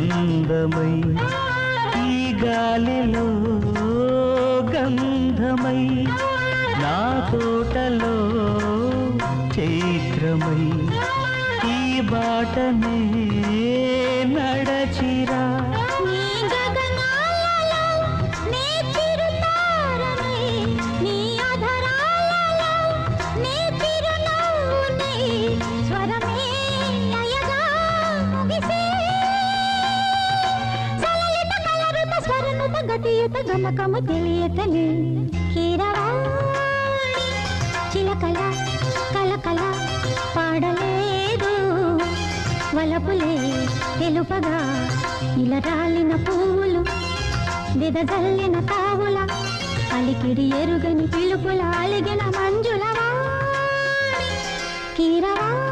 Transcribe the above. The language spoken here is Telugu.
అందమై ఈ గాలిలో గంధమై నా తోటలో చైత్రమై ఈ బాటనే నడచిరా గతియుత గమకము తెలియతలే కీరవాణి చిలకల కలకల పాడలేదు వలపులే తెలుపగా ఇలా రాలిన పువ్వులు విదజల్లిన తావుల అలికిడి ఎరుగని పిలుపుల అలిగిన మంజుల వాణి కీరవాణి